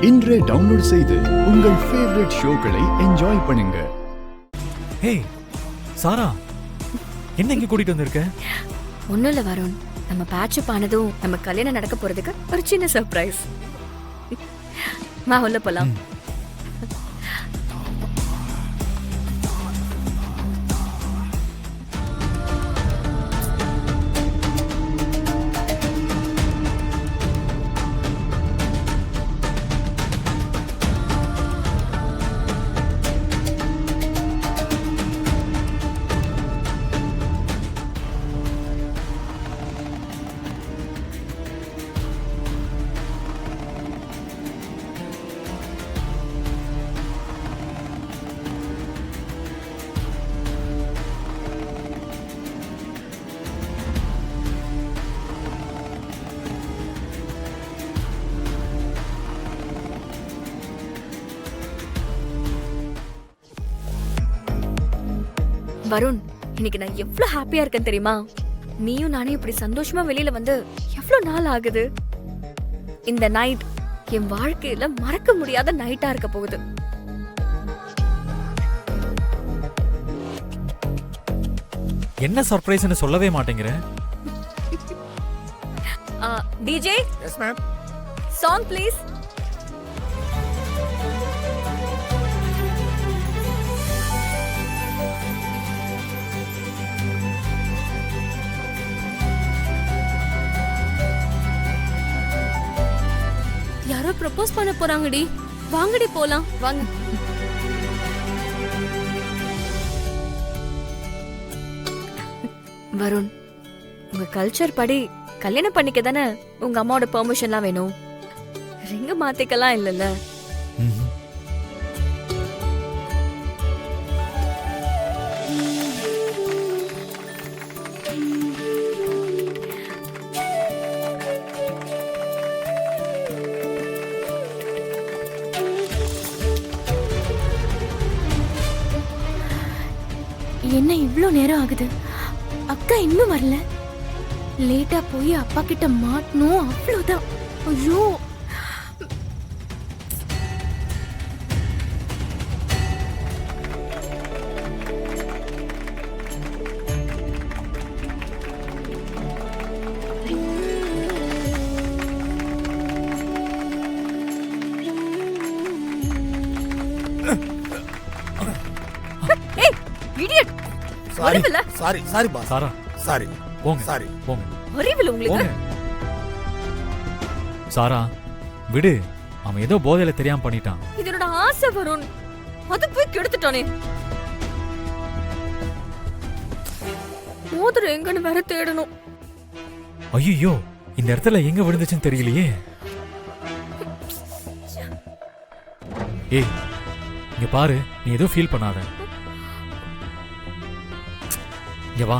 இன்றே டவுன்லோட் செய்து உங்கள் ஃபேவரட் ஷோக்களை என்ஜாய் பண்ணுங்க. ஹே சாரா, என்ன இங்க கூட்டிட்டு வந்திருக்க? ஒண்ணும் இல்ல வருண், நம்ம பேட்சப் ஆனதும் நம்ம கல்யாணம் நடக்க போறதுக்கு ஒரு சின்ன சர்ப்ரைஸ். வா உள்ள போலாம். வருண், இன்னைக்கு நான் எவ்வளவு ஹாப்பியா இருக்கேன் தெரியுமா? நீயும் நானே இப்படி சந்தோஷமா வெளியில வந்து எவ்வளவு நாள் ஆகுது. இந்த நைட் என் வாழ்க்கையில மறக்க முடியாத நைட்டா இருக்க போகுது. என்ன சர்ப்ரைஸ்னு சொல்லவே மாட்டேங்கிற? DJ, yes ma'am. Song please. யாரோ ப்ரப்போஸ் பண்ண போறாங்கடி, வாங்கடி போலாம். வாங்க. வருண், உங்க கல்ச்சர் படி கல்யாணம் பண்ணிக்க தானே உங்க அம்மாவோட பெர்மிஷன்லாம் வேணும். ரிங்க மாத்திக்கலாம் இல்லல்ல? என்ன இவ்ளோ நேரம் ஆகுது? அக்கா இன்னும் வரல. லேட்டா போய் அப்பா கிட்ட மாட்டணும், அவ்வளவுதான். ஐயோ, ஏய் இடியட், சாரி அறிவில்ல? Sorry sorry boss. சாரா சாரி போங்க, சாரி. போங்க அறிவில்ல உங்களுக்கு? போங்க. சாரா விடு, அவன் ஏதோ போதையில தெரியாம பண்ணிட்டான். இது என்னோட ஆசை வருண், அது போய் கெடுத்துட்டானே. மோதிரம் எங்கன்னு வேற தேடணும். ஐயோ, இந்த இடத்துல எங்க விழுந்துச்சுன்னு தெரியலையே. ஏய் இங்க பாரு, நீ ஏதோ ஃபீல் பண்ணாத. இங்க வா.